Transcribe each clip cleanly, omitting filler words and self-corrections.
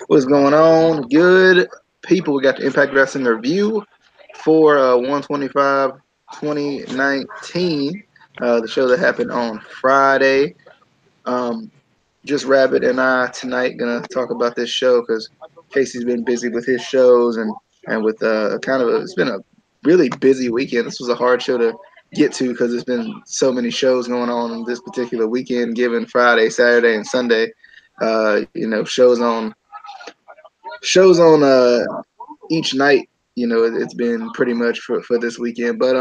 What's going on? Good people. We got the Impact Wrestling review for 125 2019, the show that happened on Friday. Um, just Rabbit and I tonight gonna talk about this show because Casey's been busy with his shows and with it's been a really busy weekend. This was a hard show to get to because there's been so many shows going on this particular weekend, given Friday, Saturday, and Sunday. Shows on each night. It's been pretty much for this weekend. But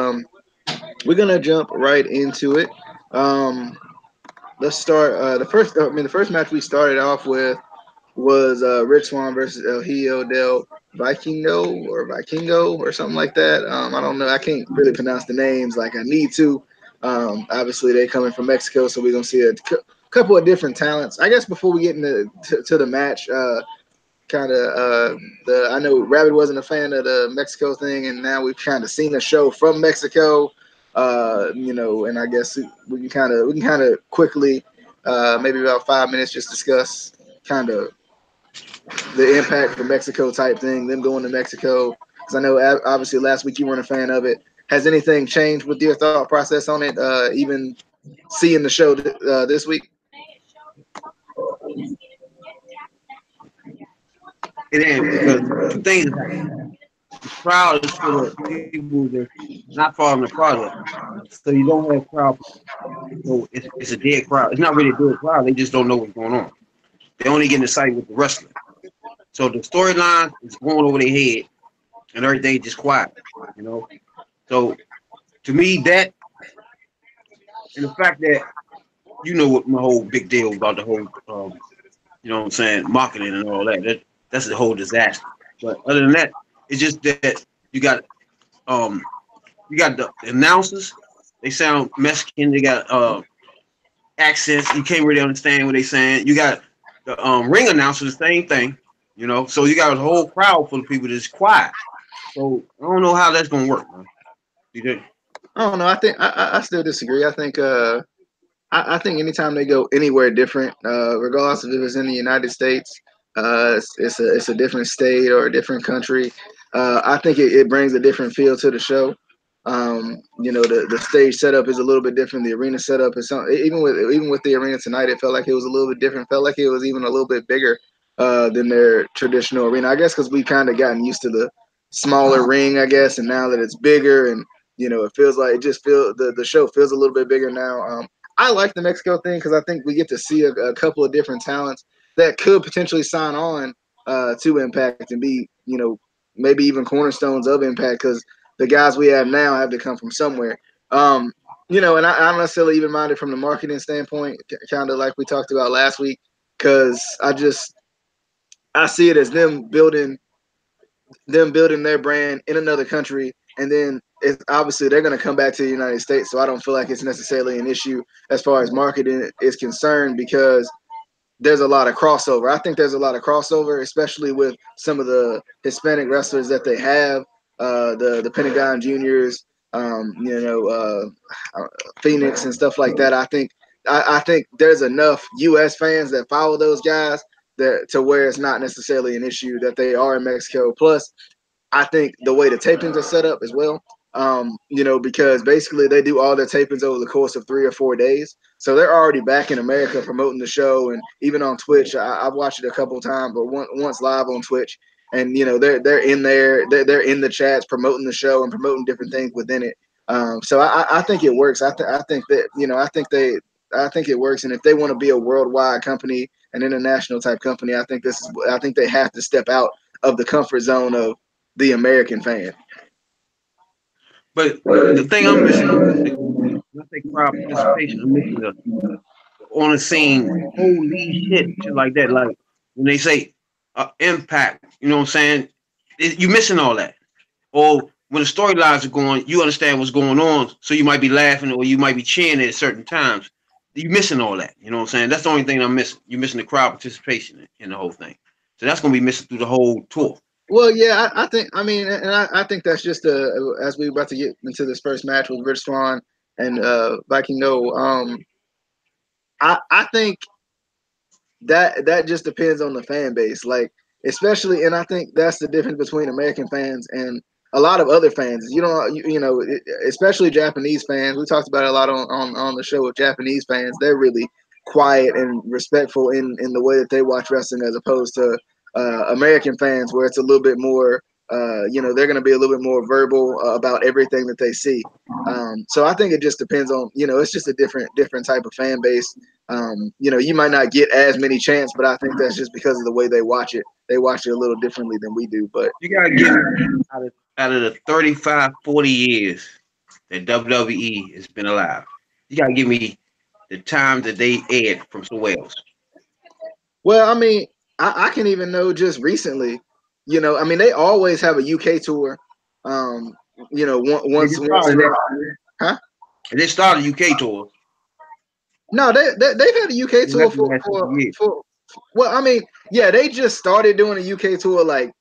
we're gonna jump right into it. Um, let's start the first match we started off with was Rich Swann versus El Hijo del Vikingo or something like that. I don't know. I can't really pronounce the names like I need to. Obviously, they coming from Mexico, so we're gonna see a couple of different talents. I guess before we get into to the match, kind of the I know Rabbit wasn't a fan of the Mexico thing, and now we've kind of seen a show from Mexico. And I guess we can kind of quickly, maybe about 5 minutes, just discuss kind of the impact for Mexico type thing, them going to Mexico. Because I know obviously last week you weren't a fan of it. Has anything changed with your thought process on it? Even seeing the show this week? It ain't because two things happen. The crowd is full of people that's not following the product, so you don't have crowd. So it's a dead crowd. It's not really a dead crowd. They just don't know what's going on. They only get excited with the wrestling. So the storyline is going over their head, and everything just quiet. You know. So to me, that and the fact that you know what my whole big deal about the whole, you know what I'm saying, marketing and all that. That's a whole disaster. But other than that, it's just that you got um you got the announcers. They sound Mexican. They got accents. You can't really understand what they saying. You got the ring announcer, the same thing. You know, so you got a whole crowd full of people that's quiet. So I don't know how that's gonna work, man. You think? I don't know. I think I still disagree. I think anytime they go anywhere different, regardless if it's in the United States, it's a different state or a different country. I think it brings a different feel to the show. The stage setup is a little bit different. The arena setup is even with the arena tonight, it felt like it was a little bit different. Felt like it was even a little bit bigger than their traditional arena. I guess because we kind of gotten used to the smaller ring, I guess, and now that it's bigger and it feels like it just feel the show feels a little bit bigger now. I like the Mexico thing because I think we get to see a couple of different talents that could potentially sign on to Impact and be, maybe even cornerstones of Impact because the guys we have now have to come from somewhere. And I don't necessarily even mind it from the marketing standpoint, kind of like we talked about last week, because I see it as them building their brand in another country, and then it's obviously they're going to come back to the United States. So I don't feel like it's necessarily an issue as far as marketing is concerned because there's a lot of crossover. I think there's a lot of crossover, especially with some of the Hispanic wrestlers that they have, the Pentagon Juniors, Phoenix and stuff like that. I think there's enough U.S. fans that follow those guys that to where it's not necessarily an issue that they are in Mexico. Plus, I think the way the tapings are set up as well. Because basically they do all their tapings over the course of 3 or 4 days. So they're already back in America promoting the show, and even on Twitch, I've watched it a couple of times, but once live on Twitch, and they're in there, they're in the chats promoting the show and promoting different things within it. So I think it works. I think that I think it works, and if they want to be a worldwide company, an international type company, I think they have to step out of the comfort zone of the American fan. But the thing I'm missing is when I say crowd participation, I'm missing the on the scene, holy shit like that. Like when they say impact, you know what I'm saying? You missing all that. Or when the storylines are going, you understand what's going on, so you might be laughing or you might be cheering at certain times. You missing all that. You know what I'm saying? That's the only thing I'm missing. You missing the crowd participation in the whole thing. So that's gonna be missing through the whole tour. Well, yeah, I think. I mean, and I think that's just as we about to get into this first match with Rich Swann and Vikingo. I think that just depends on the fan base. Like especially, and I think that's the difference between American fans and a lot of other fans. Especially Japanese fans. We talked about it a lot on the show with Japanese fans. They're really quiet and respectful in the way that they watch wrestling, as opposed to American fans, where it's a little bit more. They're going to be a little bit more verbal about everything that they see. So I think it just depends on, it's just a different type of fan base. You might not get as many chants, but I think that's just because of the way they watch it. They watch it a little differently than we do. But You gotta give me out of the 35, 40 years that WWE has been alive. You gotta give me the time that they aired from somewhere else. well, I mean, I can even know just recently. I mean, they always have a UK tour. Um, They once just once started that. huh? They started UK tour. No, they've had a UK And that's tour the last couple of years. for well, I mean, yeah, they just started doing a UK tour. Like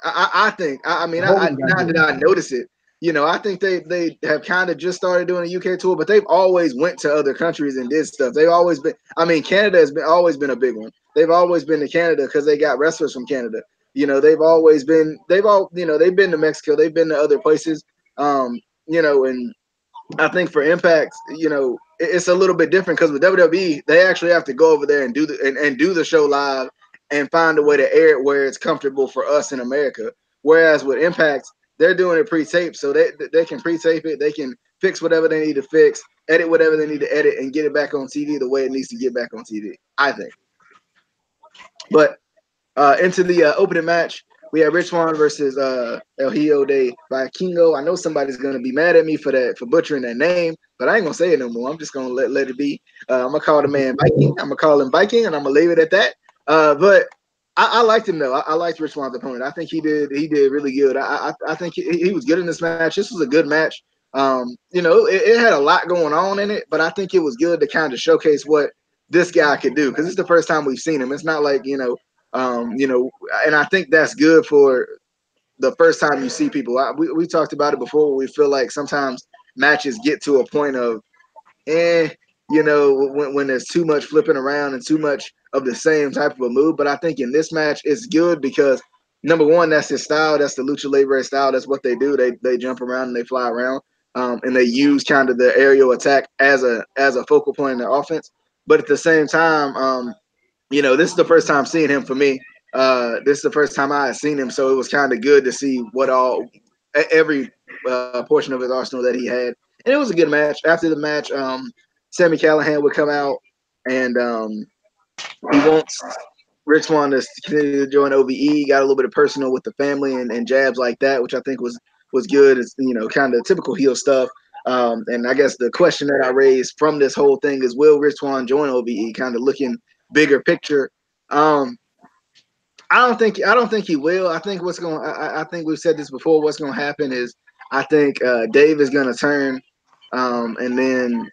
I think I mean I Hogan got not that hit. I notice it. I think they have kind of just started doing a UK tour, but they've always went to other countries and did stuff. They've always been. I mean, Canada has been always been a big one. They've always been to Canada because they got wrestlers from Canada. They've always been. They've been to Mexico. They've been to other places. And I think for Impact, it's a little bit different because with WWE, they actually have to go over there and do the show live and find a way to air it where it's comfortable for us in America. Whereas with Impact, they're doing it pre-taped, so they can pre-tape it, they can fix whatever they need to fix, edit whatever they need to edit, and get it back on TV the way it needs to get back on TV. I think. But into the opening match, we have Rich Swann versus El Hijo de Vikingo. I know somebody's gonna be mad at me for butchering that name, but I ain't gonna say it no more. I'm just gonna let it be. I'm gonna call the man Viking. I'm gonna call him Viking, and I'm gonna leave it at that. But I liked him though. I liked Rich Swann's opponent. I think he did really good. I think he was good in this match. This was a good match. It had a lot going on in it, but I think it was good to kind of showcase what this guy could do because it's the first time we've seen him. It's not like and I think that's good for the first time you see people. We talked about it before. Where we feel like sometimes matches get to a point of, eh, when there's too much flipping around and too much of the same type of a move. But I think in this match, it's good because number one, that's his style. That's the lucha libre style. That's what they do. They jump around and they fly around, and they use kind of the aerial attack as a focal point in their offense. But at the same time, this is the first time seeing him for me. This is the first time I had seen him, so it was kind of good to see what every portion of his arsenal that he had, and it was a good match. After the match, Sammy Callahan would come out, and he wants Rich Swann to continue to join OVE. Got a little bit of personal with the family and jabs like that, which I think was good. It's kind of typical heel stuff. And I guess the question that I raised from this whole thing is, will Rich Swann join OVE? Kind of looking bigger picture. Um, I don't think he will. I think what's going. I think we've said this before. What's going to happen is I think Dave is going to turn, and then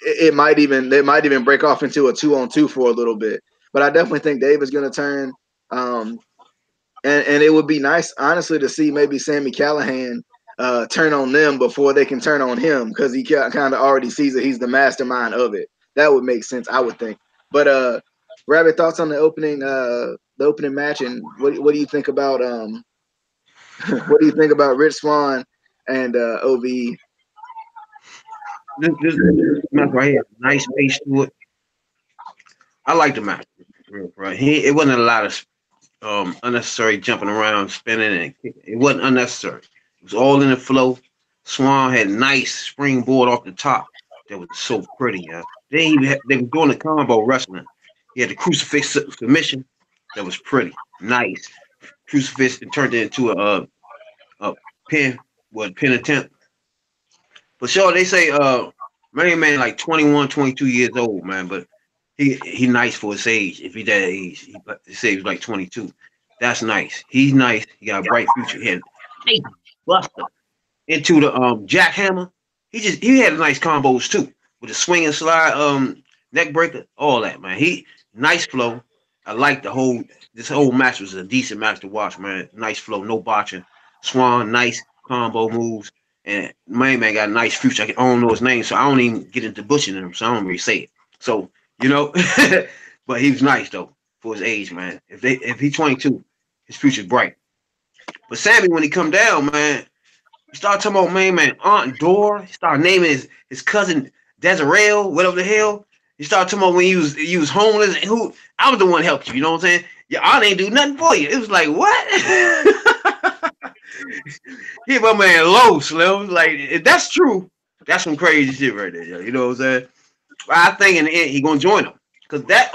it might even break off into a 2-on-2 for a little bit. But I definitely think Dave is going to turn, um, and it would be nice, honestly, to see maybe Sammy Callahan turn on them before they can turn on him because he kind of already sees that he's the mastermind of it. That would make sense, I would think. But Rabbit, thoughts on the opening match, and what do you think about what do you think about Rich Swann and OVE? This match right here, nice pace to it. I like the match. Right, it wasn't a lot of unnecessary jumping around, spinning, and kicking. It wasn't unnecessary. It was all in the flow. Swan had nice springboard off the top that was so pretty. They were doing the combo wrestling. He had the crucifix submission that was pretty nice. Crucifix and turned it into a pin, pin attempt. But sure, they say Man like 21, 22 years old, man, but he nice for his age. If he that age, they say he was like 22. That's nice. He's nice. He got a bright future. He had a nice buster into the jackhammer. He had nice combos too with the swing and slide, neck breaker, all that, man. He nice flow. I like this whole match was a decent match to watch, man. Nice flow, no botching. Swan, nice combo moves. And man got a nice future. I don't know his name, so I don't even get into butchering him, so I don't really say it. So, but he was nice though for his age, man. If he 22, his future's bright. But Sammy, when he come down, man, he started talking about man, Aunt Dora. He started naming his cousin Desiree, whatever the hell. He started talking about when he was homeless and who I was the one that helped you. You know what I'm saying? Your aunt ain't do nothing for you. It was like what? Hit my man low, Slim. Like if that's true, that's some crazy shit right there. Yo. You know what I'm saying? But I think in the end he gonna join them because that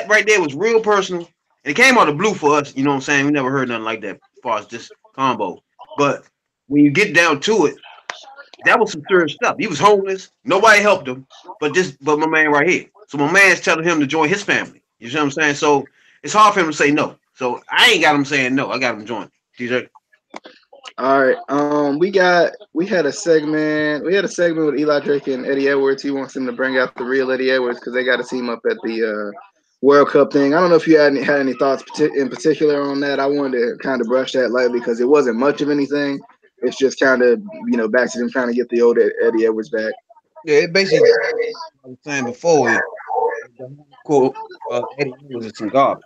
right there was real personal and it came out of blue for us. You know what I'm saying? We never heard nothing like that as far as this combo. But when you get down to it, that was some serious stuff. He was homeless. Nobody helped him, but my man right here. So my man's telling him to join his family. You see what I'm saying? So it's hard for him to say no. So I ain't got him saying no. I got him joining. DJ. All right. We had a segment with Eli Drake and Eddie Edwards. He wants them to bring out the real Eddie Edwards because they got to see him up at the World Cup thing. I don't know if you had any thoughts in particular on that. I wanted to kind of brush that lightly because it wasn't much of anything. It's just kind of back to them trying to get the old Eddie Edwards back. Yeah, it basically I was saying before the quote Eddie was some garbage.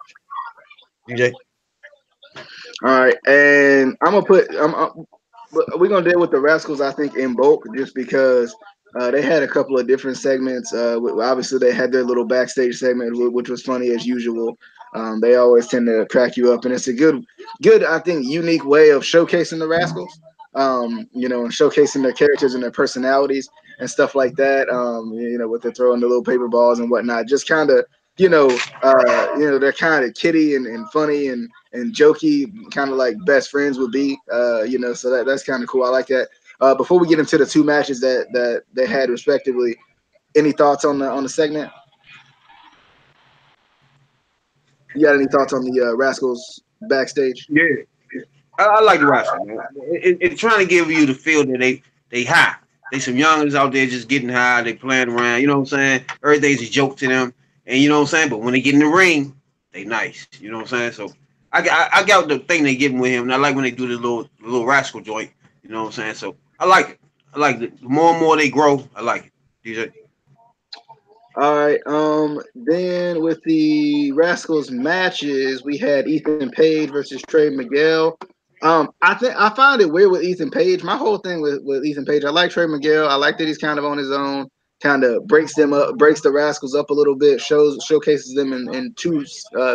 DJ. All right, and I'm gonna put. We're gonna deal with the Rascals. I think in bulk, just because they had a couple of different segments. Obviously, they had their little backstage segment, which was funny as usual. They always tend to crack you up, and it's a good, I think, unique way of showcasing the Rascals. And showcasing their characters and their personalities and stuff like that. With the throwing the little paper balls and whatnot, just kind of, they're kind of kitty and funny and jokey, kind of like best friends would be. So that's kind of cool. I like that. Before we get into the two matches that they had respectively, any thoughts on the segment? You got any thoughts on the Rascals backstage? Yeah, I like the roster, man. It's trying to give you the feel that they high. They some youngins out there just getting high. They playing around. You know what I'm saying? Every day's a joke to them, and you know what I'm saying. But when they get in the ring, they nice. You know what I'm saying? So I got the thing they giving with him, and I like when they do the little rascal joint. You know what I'm saying? So I like it. I like it. The more and more they grow, I like it. DJ. All right. Then with the Rascals matches, we had Ethan Page versus Trey Miguel. I find it weird with Ethan Page. My whole thing with Ethan Page, I like Trey Miguel. I like that he's kind of on his own, kind of breaks them up, breaks the Rascals up a little bit, showcases them in two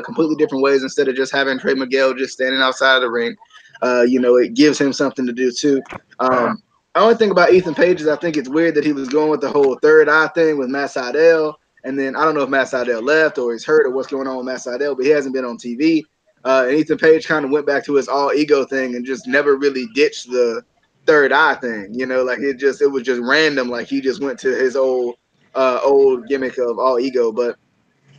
completely different ways instead of just having Trey Miguel just standing outside of the ring. It gives him something to do too. The only thing about Ethan Page is I think it's weird that he was going with the whole third eye thing with Matt Sydal. And then I don't know if Matt Sydal left or he's hurt or what's going on with Matt Sydal, but he hasn't been on TV. And Ethan Page kind of went back to his all ego thing and just never really ditched the third eye thing. Like it was just random. Like he just went to his old gimmick of all ego. But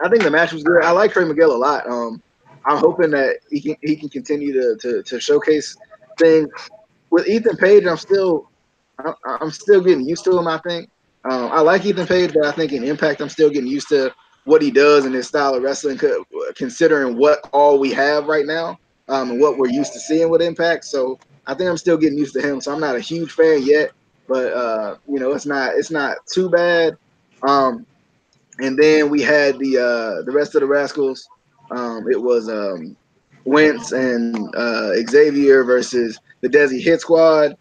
I think the match was good. I like Trey Miguel a lot. I'm hoping that he can continue to showcase things. With Ethan Page, I'm still getting used to him. I think I like Ethan Page, but I think in Impact, I'm still getting used to what he does and his style of wrestling, considering what all we have right now and what we're used to seeing with Impact. So I think I'm still getting used to him. So I'm not a huge fan yet, but it's not too bad. And then we had the rest of the Rascals. It was Wentz and Xavier versus the Desi Hit Squad.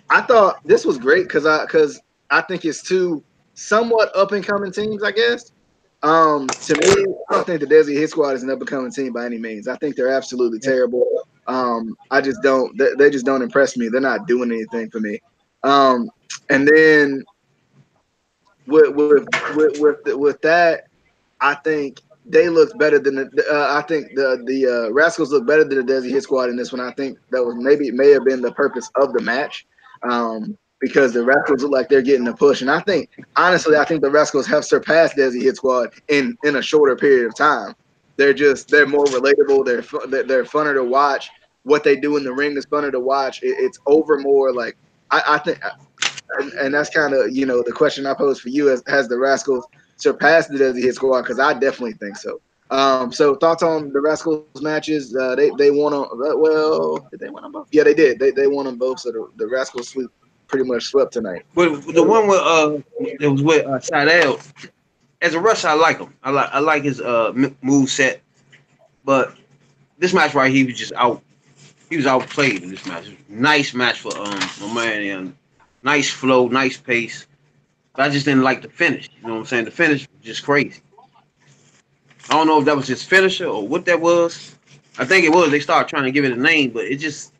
I thought this was great because I think it's two somewhat up and coming teams. I guess to me, I don't think the Desi Hit Squad is an up and coming team by any means. I think they're absolutely terrible. I just don't. They just don't impress me. They're not doing anything for me. And then with that, I think they looked better than I think the Rascals look better than the Desi Hit Squad in this one. I think that was maybe it may have been the purpose of the match, because the Rascals look like they're getting a push, and I think honestly, I think the Rascals have surpassed Desi Hit Squad in a shorter period of time. They're more relatable. They're funner to watch. What they do in the ring is funner to watch. It's over more like I think. And that's kind of the question I pose for you: has the Rascals surpassed the Desi Hit Squad? Because I definitely think so. So thoughts on the Rascals matches? They won on did they win on both? Yeah, they did. They won on both. So the Rascals pretty much swept tonight. But the one with it was with Sydal. as a wrestler, I like him. I like his move set, but this match right, he was just out. He was outplayed in this match. Nice match for my man, and nice flow, nice pace. But I just didn't like the finish. You know what I'm saying? The finish was just crazy. I don't know if that was his finisher or what that was. I think it was. They started trying to give it a name, but it just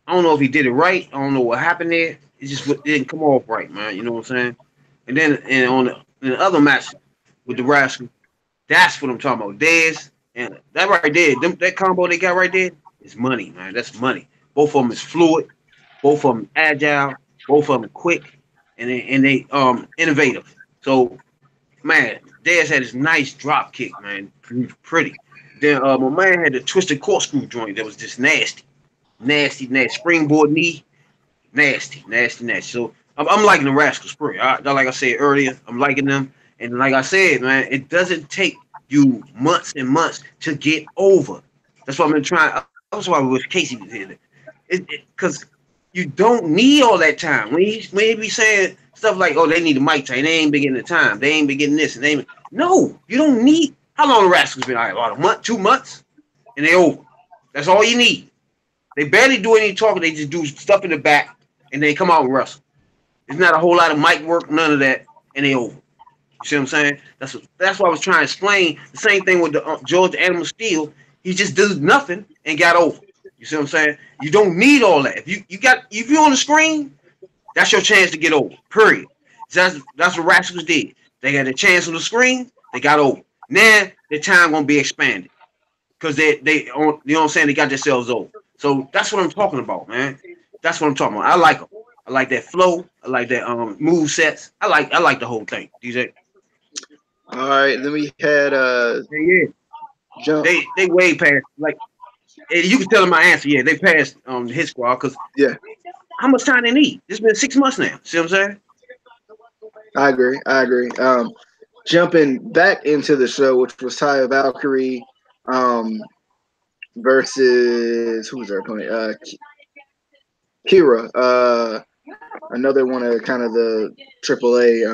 I don't know if he did it right. I don't know what happened there. It didn't come off right, man. You know what I'm saying? And then on in the other match with the Rascal, that's what I'm talking about. Dez and that right there, that combo they got right there is money, man. That's money. Both of them is fluid. Both of them agile. Both of them quick, and they innovative. So man, Dez had this nice drop kick, man, pretty. Then my man had the twisted corkscrew joint that was just nasty, nasty, nasty. Springboard knee, nasty, nasty, nasty. So I'm liking the Rascal Spring. Like I said earlier, I'm liking them. And like I said, man, it doesn't take you months and months to get over. That's what I've been trying. That's why I wish Casey was here. Because you don't need all that time. When he be saying stuff like, "Oh, they need a mic time. They ain't been getting the time. They ain't been getting this." And no, you don't need. How long the Rascals been out? About a month, 2 months, and they over. That's all you need. They barely do any talking. They just do stuff in the back, and they come out and wrestle. It's not a whole lot of mic work, none of that, and they over. You see what I'm saying? That's what I was trying to explain. The same thing with the George Animal Steel. He just did nothing and got over. You see what I'm saying? You don't need all that. If you're on the screen, that's your chance to get over. Period. That's what Rascals did. They got a chance on the screen. They got over. Now their time gonna be expanded because they you know what I'm saying? They got themselves over. So that's what I'm talking about, man. That's what I'm talking about. I like them. I like that flow. I like that move sets. I like the whole thing. DJ. All right, then we had Yeah, jump. they way past like you can tell them my answer. Yeah, they passed his squad because Yeah, how much time they need? It's been 6 months now. See what I'm saying? I agree. I agree. Jumping back into the show, which was Taya Valkyrie um, versus who was their opponent? Kira. Another one of kind of the AAA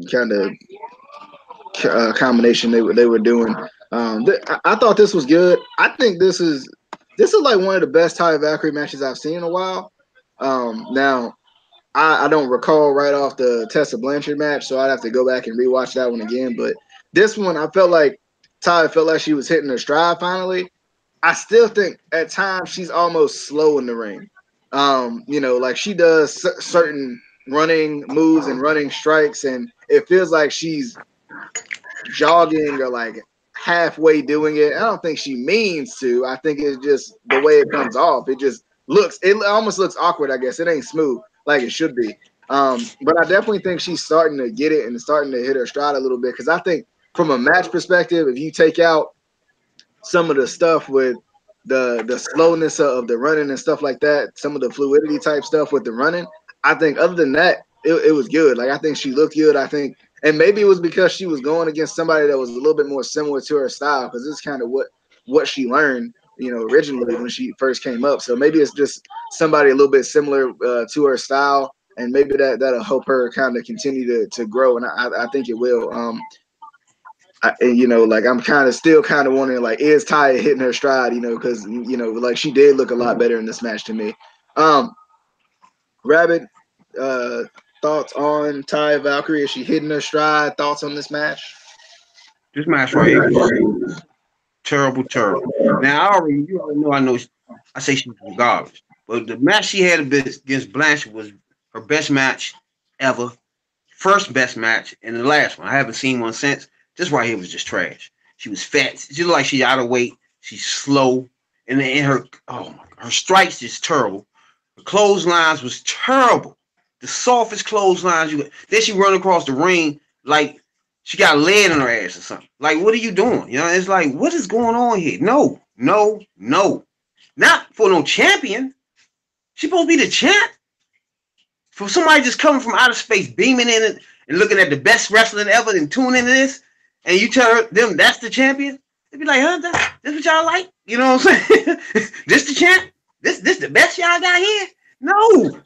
kind of combination they were doing. I thought this was good. I think this is like one of the best Taya Valkyrie matches I've seen in a while. Now I don't recall right off the Tessa Blanchard match, so I'd have to go back and rewatch that one again. But this one, I felt like Taya felt like she was hitting her stride finally. I still think at times she's almost slow in the ring. Like she does certain running moves and running strikes, and it feels like she's jogging or like halfway doing it. I don't think she means to. I think it's just the way it comes off. It almost looks awkward, I guess. It ain't smooth like it should be. But I definitely think she's starting to get it and starting to hit her stride a little bit. Because I think from a match perspective, if you take out some of the stuff with the slowness of the running and stuff like that, some of the fluidity type stuff with the running, I think other than that, it was good. Like I think she looked good. I think, and maybe it was because she was going against somebody that was a little bit more similar to her style, because this is kind of what she learned, originally when she first came up. So maybe it's just somebody a little bit similar to her style, and maybe that'll help her kind of continue to grow, and I think it will. Like I'm still kind of wondering, like, is Taya hitting her stride? Because like she did look a lot better in this match to me. Rabbit, uh, thoughts on Taya Valkyrie? Is she hitting her stride? Thoughts on this match? This match right here was terrible, terrible. Now you already know. I know. I say she's regardless, but the match she had against Blanchard was her best match ever, first best match, and the last one. I haven't seen one since. This right here was just trash. She was fat. She looked like she's out of weight. She's slow, and her strikes just terrible. The clotheslines was terrible. The softest clotheslines you. Then she run across the ring like she got lead in her ass or something. Like, what are you doing? It's like, what is going on here? No, no, no. Not for no champion. She supposed to be the champ. For somebody just coming from outer space, beaming in it and looking at the best wrestling ever and tuning into this, and you tell them that's the champion, they'd be like, huh, this what y'all like? You know what I'm saying? This the champ? This the best y'all got here? No.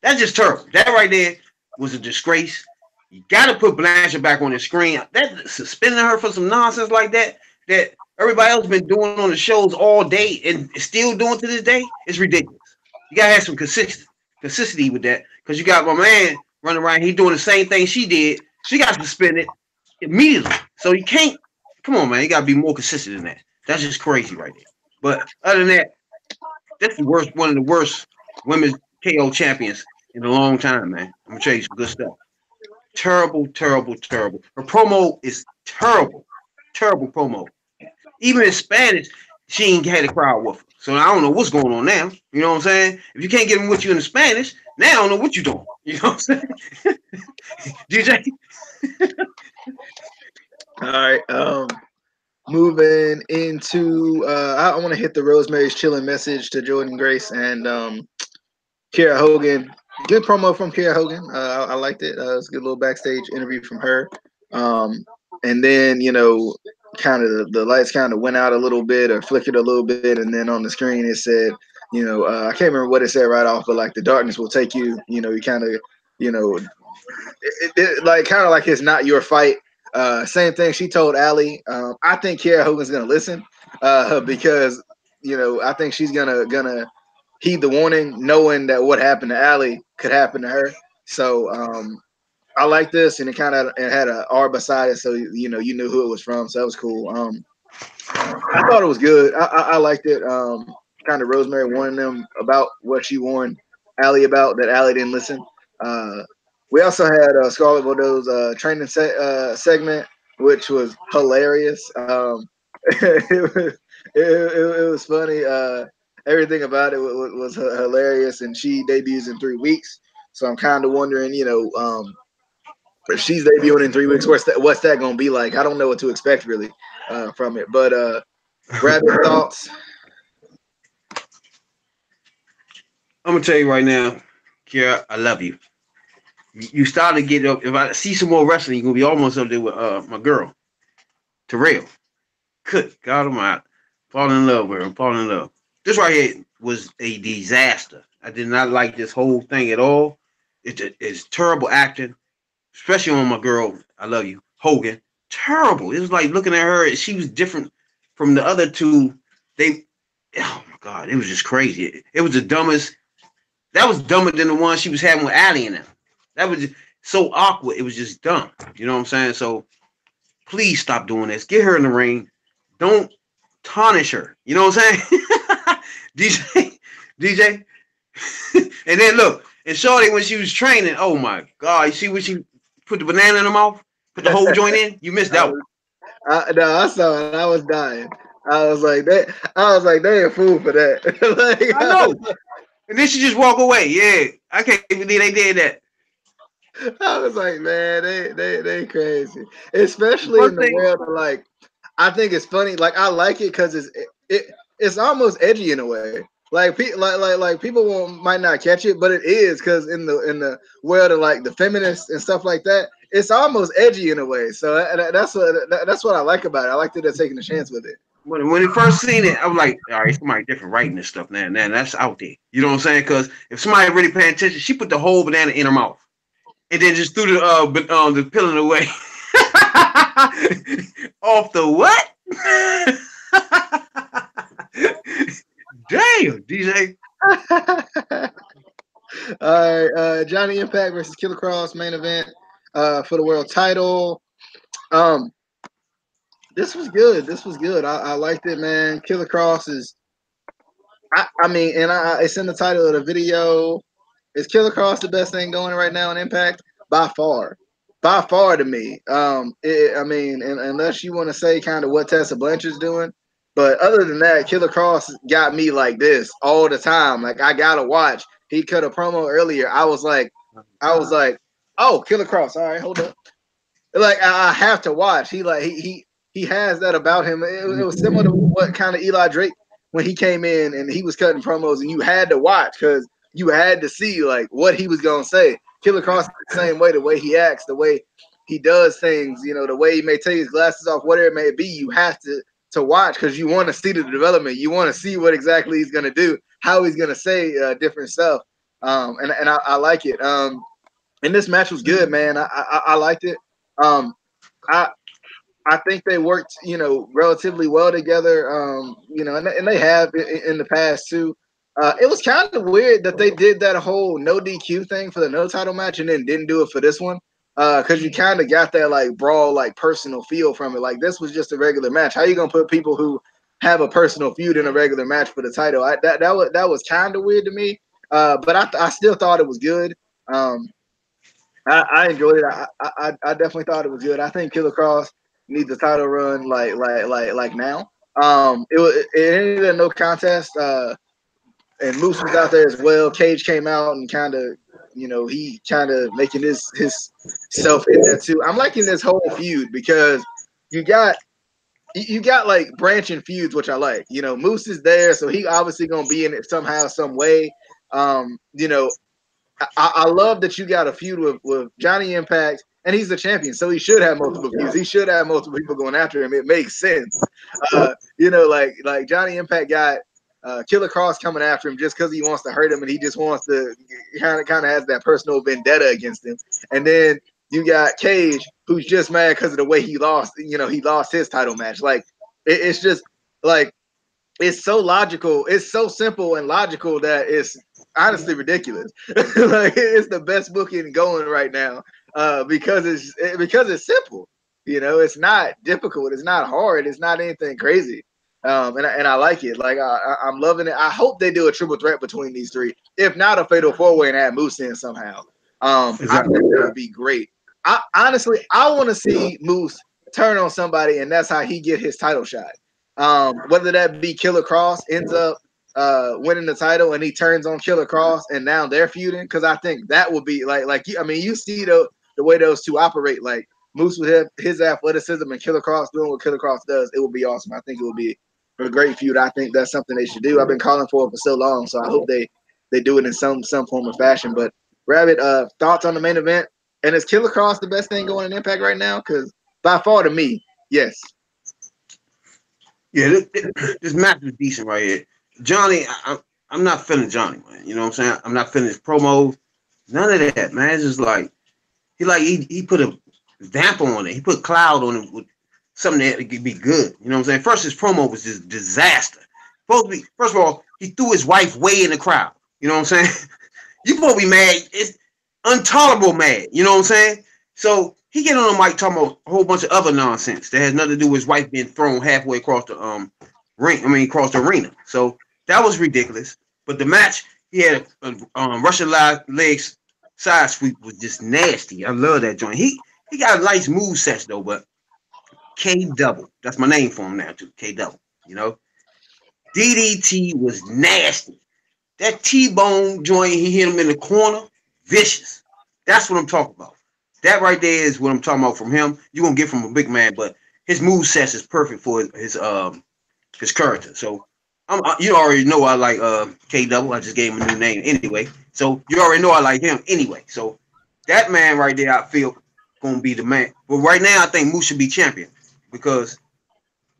That's just terrible. That right there was a disgrace. You got to put Blanchard back on the screen. That suspending her for some nonsense like that everybody else been doing on the shows all day and still doing to this day, is ridiculous. You gotta have some consistency with that, because you got my man running around. He doing the same thing she did. She got suspended immediately. So you can't. Come on, man. You gotta be more consistent than that. That's just crazy right there. But other than that, that's the worst. One of the worst women's KO champions in a long time, man. I'm gonna tell you some good stuff. Terrible, terrible, terrible. Her promo is terrible. Terrible promo. Even in Spanish, she ain't had a crowd with her. So I don't know what's going on now. You know what I'm saying? If you can't get them with you in Spanish, now I don't know what you're doing. You know what I'm saying? DJ? All right. Moving into, I want to hit the Rosemary's Chilling message to Jordan Grace and Kiera Hogan. Good promo from Kiera Hogan. I liked it. It was a good little backstage interview from her. And then, kind of the lights kind of went out a little bit or flickered a little bit. And then on the screen it said, I can't remember what it said right off, but like the darkness will take you. You kind of, like kind of like it's not your fight. Same thing she told Allie. I think Kiera Hogan's gonna listen because I think she's gonna heed the warning, knowing that what happened to Allie could happen to her. So I like this, and it had a R beside it, so you knew who it was from. So that was cool. I thought it was good. I liked it. Kind of Rosemary warning them about what she warned Allie about, that Allie didn't listen. We also had Scarlett Bordeaux's training segment, which was hilarious. It was funny. Everything about it was hilarious, and she debuts in 3 weeks. So I'm kind of wondering, if she's debuting in 3 weeks, what's that going to be like? I don't know what to expect really from it. But Brad, your thoughts? I'm going to tell you right now, Kiera, I love you. You started to get up. If I see some more wrestling, you're going to be almost up there with my girl, Terrell. Good God Almighty. Fall in love with her. Fall in love. This right here was a disaster. I did not like this whole thing at all. It's terrible acting, especially on my girl, I love you, Hogan. Terrible. It was like looking at her, she was different from the other two. Oh my God, it was just crazy. It was the dumbest. That was dumber than the one she was having with Allie and them. That was so awkward. It was just dumb. You know what I'm saying? So please stop doing this. Get her in the ring. Don't tarnish her. You know what I'm saying? DJ. And then look, and Shorty, when she was training, oh my God, you see when she put the banana in her mouth, put the whole joint in? You missed that one. No, I saw it. I was dying. I was like, they a fool for that. Like, I know. And then she just walk away. Yeah, I can't believe they did that. I was like, man, they crazy. Especially in the world of like, I think it's funny. Like I like it because it's almost edgy in a way. Like people might not catch it, but it is, because in the world of like the feminists and stuff like that, it's almost edgy in a way. So that's what I like about it. I like that they're taking a chance with it. When it first seen it, I was like, all right, somebody different writing this stuff now. Now that's out there. You know what I'm saying? Because if somebody really paying attention, she put the whole banana in her mouth and then just threw the peeling away. Off the what? Damn, DJ. All right, Johnny Impact versus Killer Kross main event for the world title. This was good. I liked it, man. Killer Kross is. I mean, and it's in the title of the video. Is Killer Kross the best thing going right now in Impact? By far to me. I mean, unless you want to say kind of what Tessa Blanchard's doing, but other than that, Killer Kross got me like this all the time. Like I gotta watch. He cut a promo earlier. I was like, oh, Killer Kross. All right, hold up. Like I have to watch. He has that about him. It was similar to what kind of Eli Drake when he came in and he was cutting promos, and you had to watch because you had to see like what he was gonna say. Killer Kross the same way, the way he acts, the way he does things, the way he may take his glasses off, whatever it may be, you have to watch because you want to see the development. You want to see what exactly he's gonna do, how he's gonna say different stuff. And I like it. And this match was good, man. I liked it. Um, I I think they worked, relatively well together. And they have in the past too. It was kind of weird that they did that whole no DQ thing for the no title match and then didn't do it for this one. Because you kind of got that like brawl, like personal feel from it. Like this was just a regular match. How you gonna put people who have a personal feud in a regular match for the title? That was kind of weird to me. But I still thought it was good. Um, I enjoyed it. I definitely thought it was good. I think Killer Cross needs a title run like now. It ended in no contest. And Moose was out there as well. Cage came out and kind of, he kind of making his self in there too. I'm liking this whole feud because you got you got like branching feuds, which I like. Moose is there, so he obviously gonna be in it somehow, some way. Um, you know, I love that you got a feud with Johnny Impact, and he's the champion, so he should have multiple feuds. He should have multiple people going after him. It makes sense. Like Johnny Impact got Killer Cross coming after him just because he wants to hurt him, and he just wants to kind of has that personal vendetta against him. And then you got Cage, who's just mad because of the way he lost. He lost his title match. Like it's just like it's so logical. It's so simple and logical that it's honestly ridiculous. Like it's the best booking going right now because it's simple. It's not difficult. It's not hard. It's not anything crazy. And I like it. Like I'm loving it. I hope they do a triple threat between these three. If not, a fatal four way and add Moose in somehow. I Exactly. think that would be great. I want to see Moose turn on somebody, and that's how he get his title shot. Whether that be Killer Cross ends up winning the title and he turns on Killer Cross and now they're feuding, because I think that would be you see the way those two operate. Like Moose with his athleticism and Killer Cross doing what Killer Cross does, it would be awesome. I think it would be a great feud. I think that's something they should do. I've been calling for it for so long, so I hope they do it in some form or fashion. But Rabbit, thoughts on the main event? And is Killer Cross the best thing going in Impact right now? Because by far to me, yes. Yeah, this match was decent right here. Johnny, I'm not feeling Johnny, man. You know what I'm saying? I'm not feeling his promos. None of that, man. It's just like he put a vamp on it. He put cloud on it with something that could be good. You know what I'm saying? First, his promo was just disaster. First of all, he threw his wife way in the crowd. You know what I'm saying? You supposed to be mad. It's intolerable mad. You know what I'm saying? So he get on the mic talking about a whole bunch of other nonsense that has nothing to do with his wife being thrown halfway across the ring. I mean, across the arena. So that was ridiculous. But the match, he had a Russian legs side sweep was just nasty. I love that joint. He got a nice move set though, but K Double. That's my name for him now too. K Double. You know, DDT was nasty. That T-bone joint, he hit him in the corner, vicious. That's what I'm talking about. That right there is what I'm talking about from him. You're gonna get from a big man, but his move sets is perfect for his character. So you already know I like K Double. I just gave him a new name anyway. So you already know I like him anyway. So that man right there, I feel gonna be the man. But right now, I think Moose should be champion because,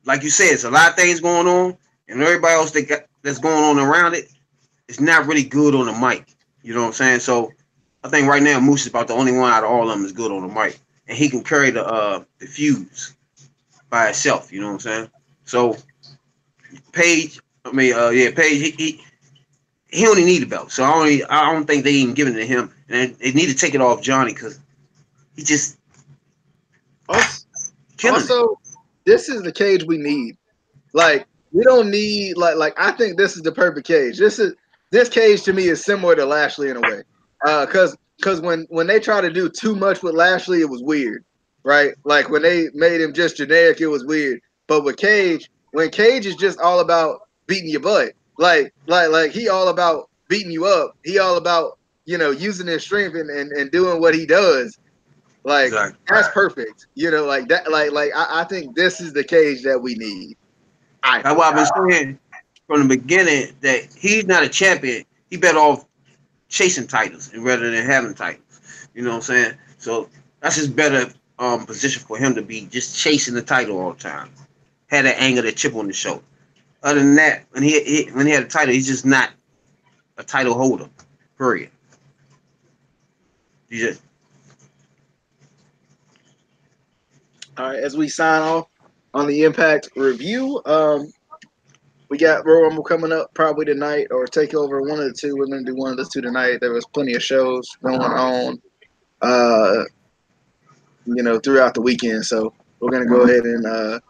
like you said, it's a lot of things going on, and everybody else that's going on around it, it's not really good on the mic. You know what I'm saying? So I think right now Moose is about the only one out of all of them is good on the mic, and he can carry the fuse by itself. You know what I'm saying? So Paige, Paige, he only need a belt. So I don't think they even giving it to him, and they need to take it off Johnny because he just Also, killing it. also, this is the cage we need. Like we don't need I think this is the perfect cage. This cage to me is similar to Lashley in a way. Because when they try to do too much with Lashley, it was weird, right? Like when they made him just generic, it was weird. But with Cage, when Cage is just all about beating your butt, like he all about beating you up. He all about using his strength and doing what he does. Like Exactly. that's perfect. Like that. I think this is the cage that we need. I That's think. why I've been saying from the beginning that he's not a champion. He better off chasing titles and rather than having titles. You know what I'm saying? So that's his better position for him to be just chasing the title all the time. Had that anger, that chip on the shoulder. Other than that, when he had a title, he's just not a title holder. Period. He just All right, as we sign off on the Impact review, we got Royal Rumble coming up probably tonight or Takeover, one of the two. We're going to do one of the two tonight. There was plenty of shows going on, uh, throughout the weekend. So we're going to go ahead and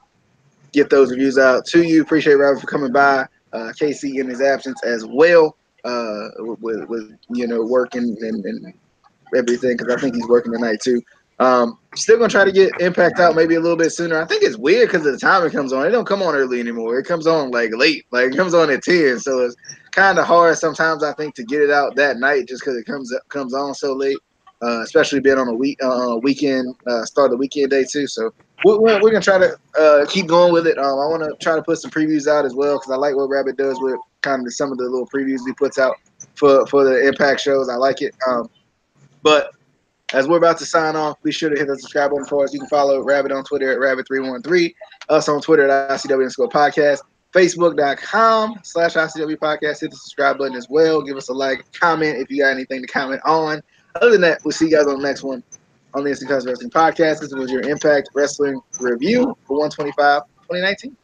get those reviews out to you. Appreciate Robert for coming by. Casey in his absence as well, with working and everything because I think he's working tonight too. Still gonna try to get Impact out maybe a little bit sooner. I think it's weird because of the time it comes on. It don't come on early anymore. It comes on like late. Like it comes on at 10. So it's kind of hard sometimes I think to get it out that night just because it comes on so late. Especially being on a weekend start of the weekend day too. So we're gonna try to keep going with it. I want to try to put some previews out as well because I like what Rabbit does with kind of some of the little previews he puts out for the Impact shows. I like it. But as we're about to sign off, be sure to hit the subscribe button for us. You can follow Rabbit on Twitter at Rabbit313, us on Twitter at ICW_podcast, Facebook.com/ICW podcast. Hit the subscribe button as well. Give us a like, comment if you got anything to comment on. Other than that, we'll see you guys on the next one on the Instant Cuts Wrestling Podcast. This was your Impact Wrestling review for 125 2019.